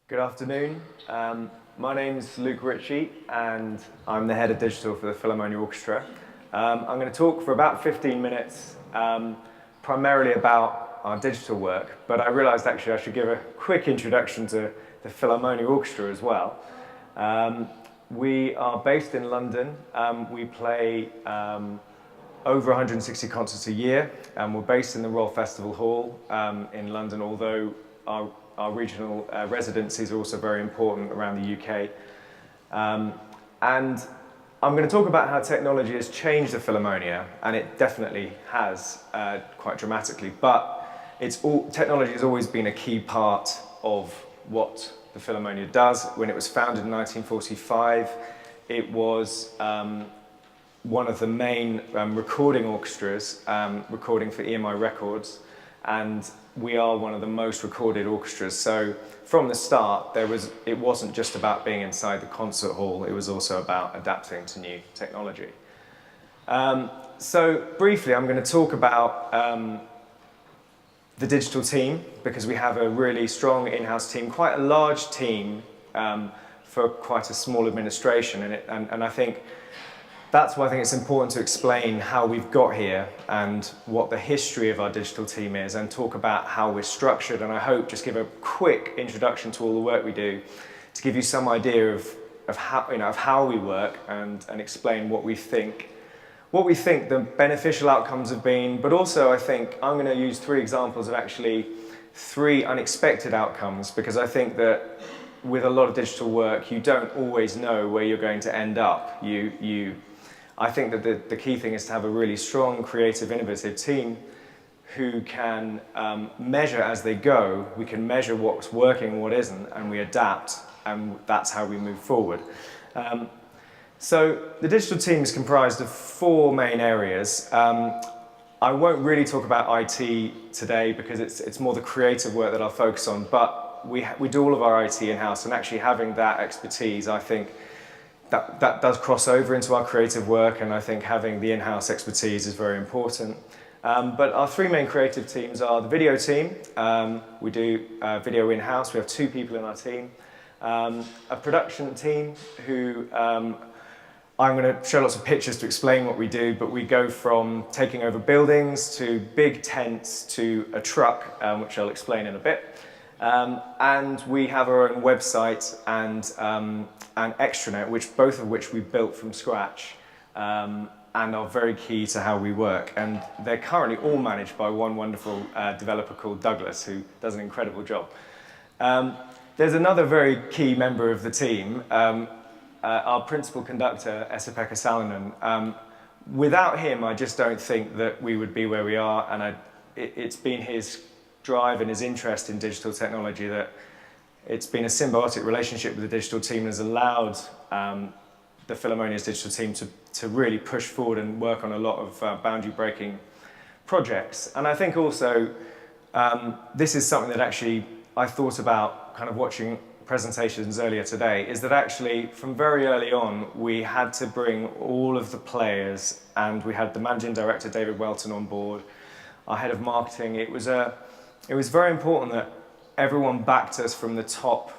Good afternoon. My name's Ritchie and I'm the head of digital for the Philharmonia Orchestra. I'm going to talk for about 15 minutes, primarily about our digital work, but I realised actually I should give a quick introduction to the Philharmonia Orchestra as well. We are based in London. We play over 160 concerts a year, and we're based in the Royal Festival Hall in London, although our regional residencies are also very important around the UK. And I'm going to talk about how technology has changed the Philharmonia, and it definitely has quite dramatically, but technology has always been a key part of what the Philharmonia does. When it was founded in 1945, it was one of the main recording orchestras, recording for EMI Records, and we are one of the most recorded orchestras. So from the start, it wasn't just about being inside the concert hall, it was also about adapting to new technology. So briefly, I'm going to talk about the digital team, because we have a really strong in-house team, quite a large team for quite a small administration, and I think that's why I think it's important to explain how we've got here and what the history of our digital team is, and talk about how we're structured, and I hope just give a quick introduction to all the work we do to give you some idea of how we work and explain what we think the beneficial outcomes have been, but also I think I'm going to use 3 examples of actually 3 unexpected outcomes, because I think that with a lot of digital work you don't always know where you're going to end up. I think that the key thing is to have a really strong, creative, innovative team who can measure as they go. We can measure what's working and what isn't, and we adapt, and that's how we move forward. So the digital team is comprised of 4 main areas. I won't really talk about IT today because it's more the creative work that I'll focus on, but we do all of our IT in-house, and actually having that expertise, I think, that does cross over into our creative work, and I think having the in-house expertise is very important. But our 3 main creative teams are the video team. We do video in-house. We have 2 people in our team. A production team who I'm going to show lots of pictures to explain what we do, but we go from taking over buildings to big tents to a truck, which I'll explain in a bit. And we have our own website and extranet, both of which we built from scratch, and are very key to how we work. And they're currently all managed by one wonderful developer called Douglas, who does an incredible job. There's another very key member of the team, our principal conductor, Esa-Pekka Salonen. Without him, I just don't think that we would be where we are, and it's been his drive and his interest in digital technology that it's been a symbiotic relationship with the digital team and has allowed the Philharmonia's digital team to really push forward and work on a lot of boundary-breaking projects. And I think also this is something that actually I thought about kind of watching presentations earlier today, is that actually from very early on we had to bring all of the players, and we had the managing director David Welton on board, our head of marketing. It was very important that everyone backed us from the top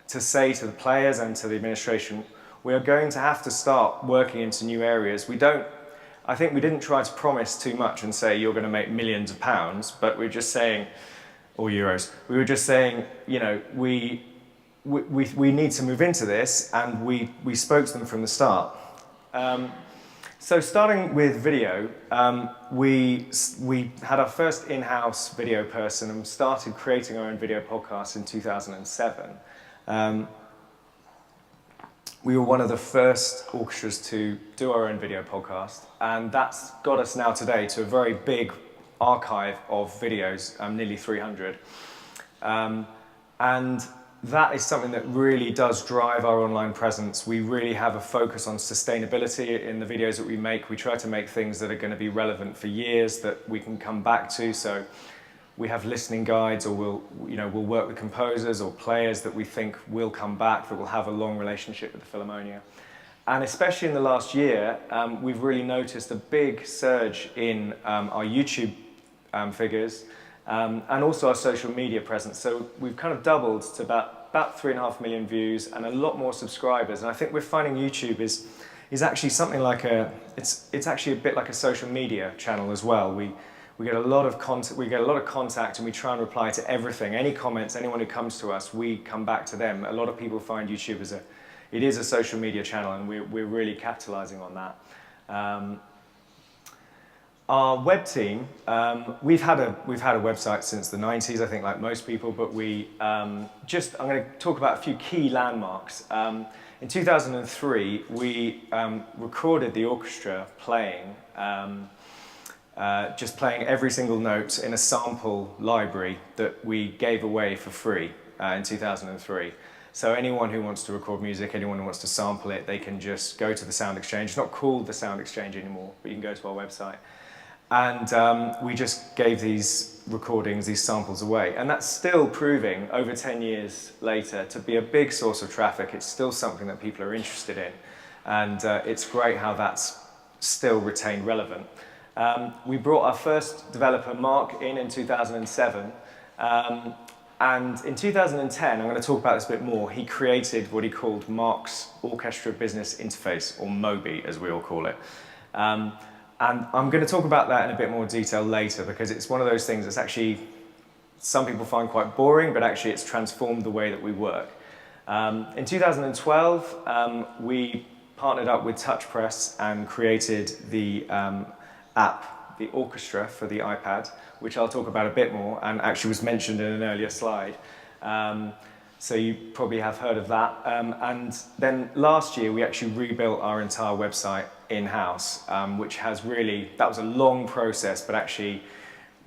to say to the players and to the administration, we are going to have to start working into new areas. I think we didn't try to promise too much and say you're going to make millions of pounds, but we're just saying, or euros, we were just saying, you know, we need to move into this, and we spoke to them from the start. So starting with video, we had our first in-house video person and started creating our own video podcast in 2007. We were one of the first orchestras to do our own video podcast, and that's got us now today to a very big archive of videos, nearly 300. And that is something that really does drive our online presence. We really have a focus on sustainability in the videos that we make. We try to make things that are going to be relevant for years, that we can come back to. So we have listening guides, or we'll work with composers or players that we think will come back, that will have a long relationship with the Philharmonia. And especially in the last year, we've really noticed a big surge in our YouTube figures, and also our social media presence. So we've kind of doubled to about about 3.5 million views and a lot more subscribers. And I think we're finding YouTube is actually something like it's actually a bit like a social media channel as well. We get a lot of contact, and we try and reply to everything. Any comments, anyone who comes to us, we come back to them. A lot of people find YouTube it is a social media channel, and we're really capitalizing on that. Our web team, we've had a website since the 90s, I think, like most people, but I'm going to talk about a few key landmarks. In 2003, we recorded the orchestra playing, just playing every single note in a sample library that we gave away for free in 2003. So anyone who wants to record music, anyone who wants to sample it, they can just go to the Sound Exchange. It's not called the Sound Exchange anymore, but you can go to our website. And we just gave these recordings, these samples away. And that's still proving, over 10 years later, to be a big source of traffic. It's still something that people are interested in. And it's great how that's still retained relevant. We brought our first developer, Mark, in 2007. And in 2010, I'm going to talk about this a bit more, he created what he called Mark's Orchestra Business Interface, or MOBI, as we all call it. And I'm going to talk about that in a bit more detail later, because it's one of those things that's actually, some people find quite boring, but actually it's transformed the way that we work. In 2012, we partnered up with TouchPress and created the app, the Orchestra, for the iPad, which I'll talk about a bit more, and actually was mentioned in an earlier slide. So you probably have heard of that. And then last year, we actually rebuilt our entire website in-house, which has really, that was a long process, but actually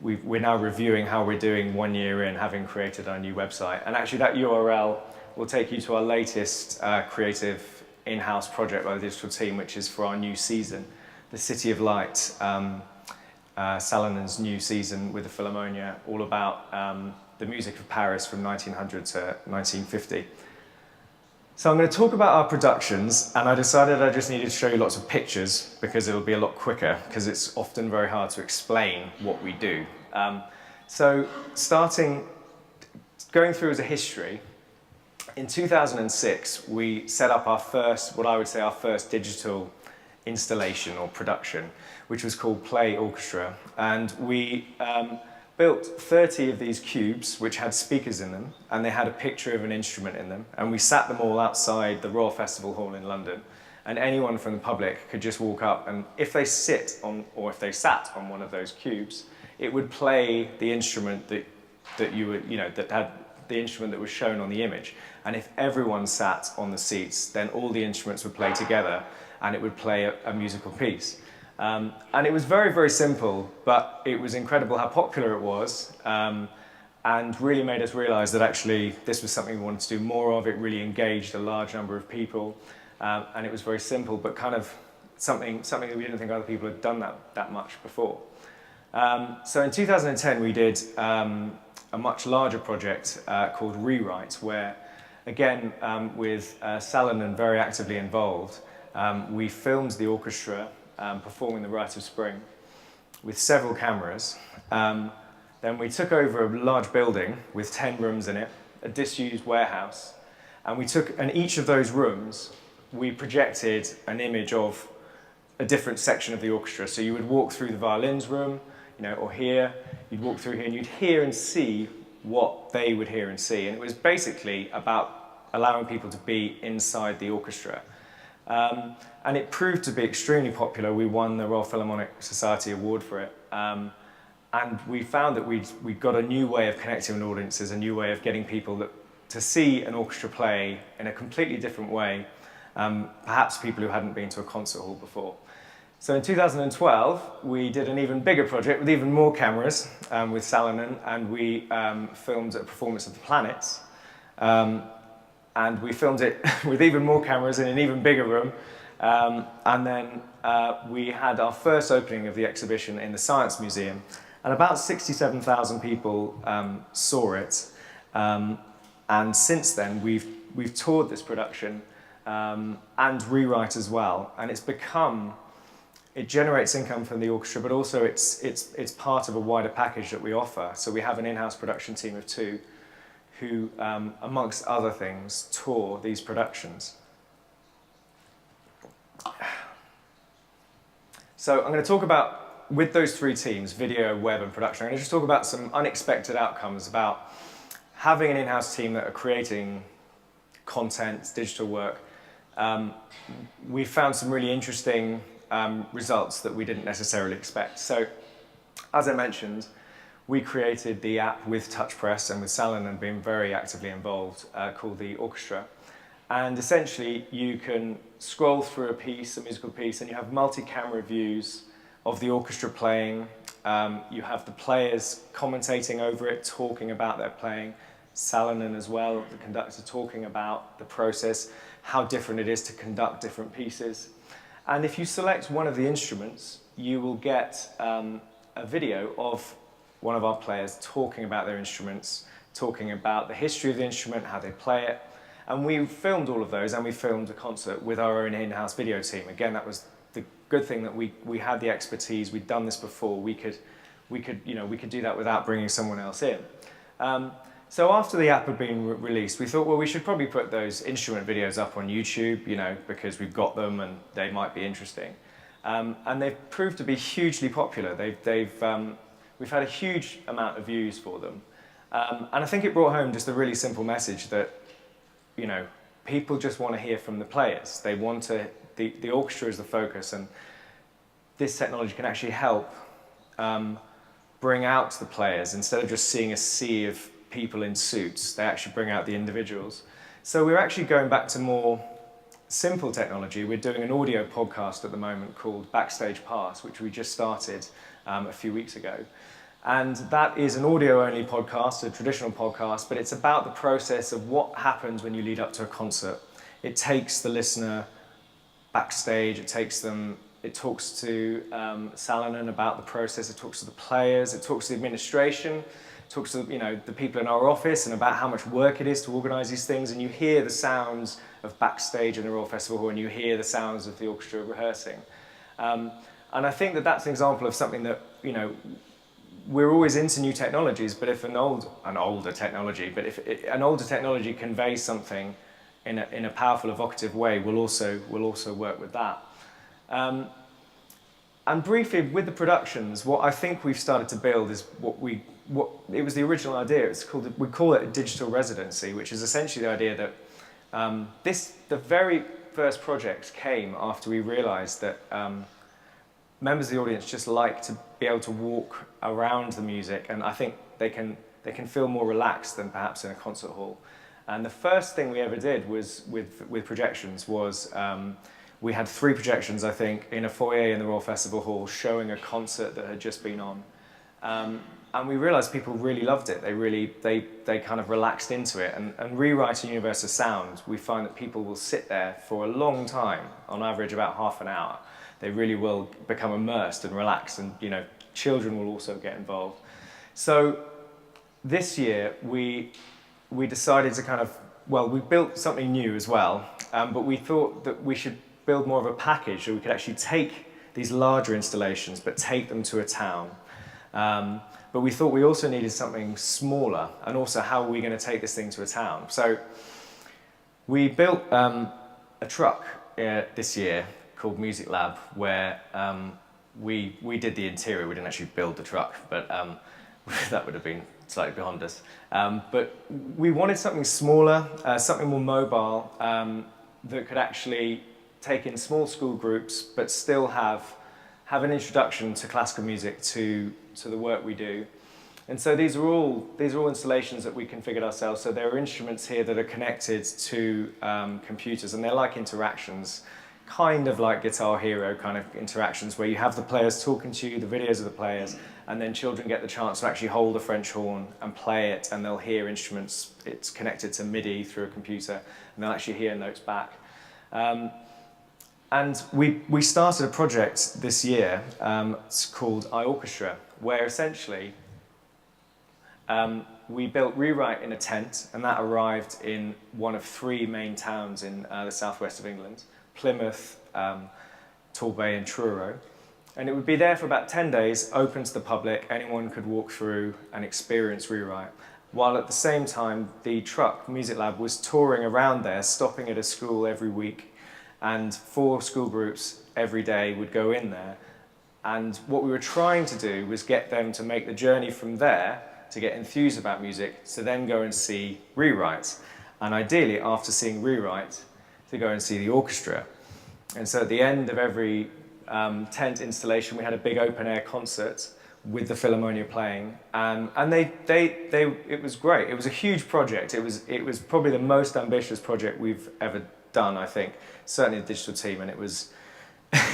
we're now reviewing how we're doing 1 year in, having created our new website. And actually that URL will take you to our latest creative in-house project by the digital team, which is for our new season, the City of Light, Salanen's new season with the Philharmonia, all about the music of Paris from 1900 to 1950. So I'm going to talk about our productions, and I decided I just needed to show you lots of pictures because it'll be a lot quicker, because it's often very hard to explain what we do. So going through as a history, in 2006 we set up our first, what I would say our first digital installation or production, which was called Play Orchestra, and we built 30 of these cubes which had speakers in them, and they had a picture of an instrument in them, and we sat them all outside the Royal Festival Hall in London, and anyone from the public could just walk up, and if they sat on one of those cubes, it would play the instrument that had the instrument that was shown on the image. And if everyone sat on the seats, then all the instruments would play together, and it would play a musical piece. And it was very, very simple, but it was incredible how popular it was, and really made us realize that actually this was something we wanted to do more of. It really engaged a large number of people, and it was very simple, but kind of something that we didn't think other people had done that much before. So in 2010 we did a much larger project called Rewrite, where again with Salonen very actively involved, we filmed the orchestra performing the Rite of Spring with several cameras. Then we took over a large building with 10 rooms in it, a disused warehouse, and each of those rooms we projected an image of a different section of the orchestra. So you would walk through the violins room, or here, you'd walk through here and you'd hear and see what they would hear and see. And it was basically about allowing people to be inside the orchestra. And it proved to be extremely popular. We won the Royal Philharmonic Society Award for it. And we found that we'd got a new way of connecting with audiences, a new way of getting people to see an orchestra play in a completely different way, perhaps people who hadn't been to a concert hall before. So in 2012, we did an even bigger project with even more cameras with Salonen, and we filmed a performance of The Planets. And we filmed it with even more cameras in an even bigger room. And then we had our first opening of the exhibition in the Science Museum, and about 67,000 people saw it. And since then, we've toured this production and Rewrite as well, and it generates income from the orchestra, but also it's part of a wider package that we offer. So we have an in-house production team of 2 who, amongst other things, tour these productions. So I'm going to talk about, with those three teams, video, web and production, I'm going to just talk about some unexpected outcomes about having an in-house team that are creating content, digital work. We found some really interesting results that we didn't necessarily expect. So, as I mentioned, we created the app with TouchPress and with Salonen being very actively involved, called the Orchestra. And essentially, you can scroll through a musical piece, and you have multi-camera views of the orchestra playing. You have the players commentating over it, talking about their playing. Salonen as well, the conductor, talking about the process, how different it is to conduct different pieces. And if you select one of the instruments, you will get a video of one of our players talking about their instruments, talking about the history of the instrument, how they play it. And we filmed all of those, and we filmed a concert with our own in-house video team. Again, that was the good thing, that we had the expertise. We'd done this before. We could do that without bringing someone else in. So after the app had been released, we thought, well, we should probably put those instrument videos up on YouTube, because we've got them and they might be interesting. And they've proved to be hugely popular. We've had a huge amount of views for them. And I think it brought home just a really simple message that, people just want to hear from the players. They want to, the orchestra is the focus, and this technology can actually help bring out the players. Instead of just seeing a sea of people in suits, they actually bring out the individuals. So we're actually going back to more simple technology. We're doing an audio podcast at the moment called Backstage Pass, which we just started a few weeks ago. And that is an audio-only podcast, a traditional podcast, but it's about the process of what happens when you lead up to a concert. It takes the listener backstage, it talks to Salonen about the process, it talks to the players, it talks to the administration, it talks to the people in our office and about how much work it is to organise these things, and you hear the sounds of backstage in the Royal Festival Hall, and you hear the sounds of the orchestra rehearsing. And I think that that's an example of something that, we're always into new technologies, but if an older technology conveys something in a powerful, evocative way, we'll also work with that. And briefly, with the productions, what I think we've started to build is it was the original idea. We call it a digital residency, which is essentially the idea that the very first project came after we realised that members of the audience just like to be able to walk around the music, and I think they can feel more relaxed than perhaps in a concert hall. And the first thing we ever did was with projections was we had 3 projections, I think, in a foyer in the Royal Festival Hall showing a concert that had just been on. And we realised people really loved it. They kind of relaxed into it. And rewriting Universal Sound, we find that people will sit there for a long time, on average about half an hour. They really will become immersed and relaxed, and children will also get involved. So this year we decided to we built something new as well, but we thought that we should build more of a package so we could actually take these larger installations but take them to a town. But we thought we also needed something smaller, and also how are we going to take this thing to a town? So we built a truck this year called Music Lab, where we did the interior. We didn't actually build the truck, but that would have been slightly beyond us. But we wanted something smaller, something more mobile, that could actually take in small school groups, but still have an introduction to classical music, to the work we do. And so these are all installations that we configured ourselves. So there are instruments here that are connected to computers, and they're like interactions, kind of like Guitar Hero kind of interactions, where you have the players talking to you, the videos of the players, and then children get the chance to actually hold a French horn and play it, and they'll hear instruments. It's connected to MIDI through a computer, and they'll actually hear notes back. And we started a project this year, it's called iOrchestra, where essentially we built Rewrite in a tent, and that arrived in one of 3 main towns in the southwest of England: Plymouth, Torbay and Truro. And it would be there for about 10 days, open to the public. Anyone could walk through and experience Rewrite. while at the same time the truck, Music Lab, was touring around there, stopping at a school every week, and 4 school groups every day would go in there. And what we were trying to do was get them to make the journey from there to get enthused about music, to then go and see Rewrite. And ideally, after seeing Rewrite, to go and see the orchestra. And so at the end of every tent installation, we had a big open-air concert with the Philharmonia playing, and it was great. It was a huge project. It was probably the most ambitious project we've ever done, I think. Certainly the digital team, and it was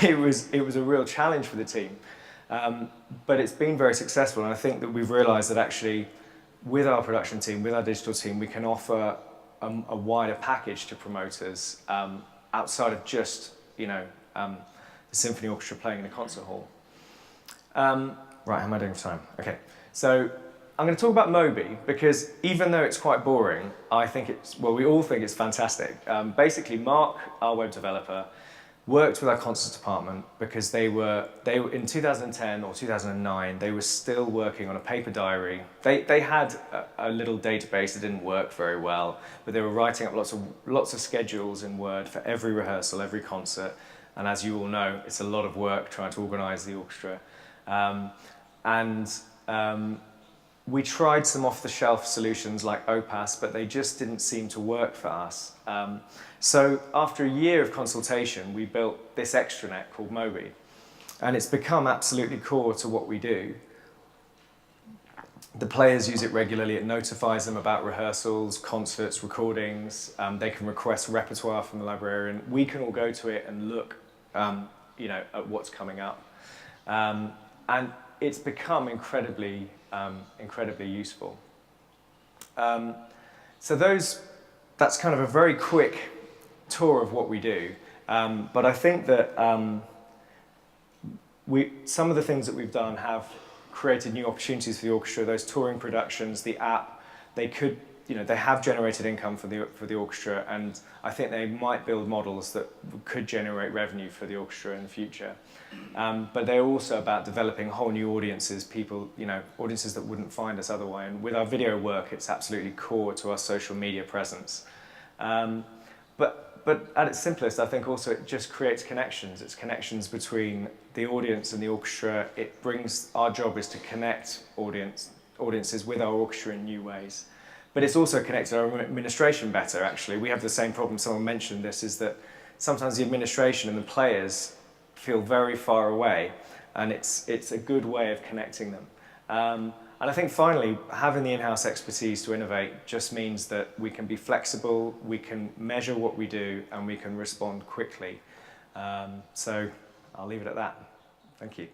it was a real challenge for the team. But it's been very successful, and I think that we've realised that actually, with our production team, with our digital team, we can offer a wider package to promoters outside of just the symphony orchestra playing in a concert hall. Right, how am I doing for time? Okay, so I'm going to talk about Moby because even though it's quite boring, I think we all think it's fantastic. Basically, Mark, our web developer, worked with our concerts department because they were in 2010 or 2009, they were still working on a paper diary. They had a little database that didn't work very well, but they were writing up lots of schedules in Word for every rehearsal, every concert. And as you all know, it's a lot of work trying to organize the orchestra. We tried some off-the-shelf solutions like OPAS, but they just didn't seem to work for us. So after a year of consultation, we built this extranet called Moby, and it's become absolutely core to what we do. The players use it regularly. It notifies them about rehearsals, concerts, recordings. They can request repertoire from the librarian. We can all go to it and look, at what's coming up. And it's become incredibly useful. So that's kind of a very quick tour of what we do. But I think that some of the things that we've done have created new opportunities for the orchestra. Those touring productions, the app, they have generated income for the orchestra, and I think they might build models that could generate revenue for the orchestra in the future. But they're also about developing whole new audiences, audiences that wouldn't find us otherwise. And with our video work, it's absolutely core to our social media presence. But at its simplest, I think also it just creates connections. It's connections between the audience and the orchestra. Our job is to connect audiences with our orchestra in new ways. But it's also connected our administration better, actually. We have the same problem, someone mentioned this, is that sometimes the administration and the players feel very far away, and it's a good way of connecting them. And I think finally, having the in-house expertise to innovate just means that we can be flexible, we can measure what we do, and we can respond quickly. So I'll leave it at that. Thank you.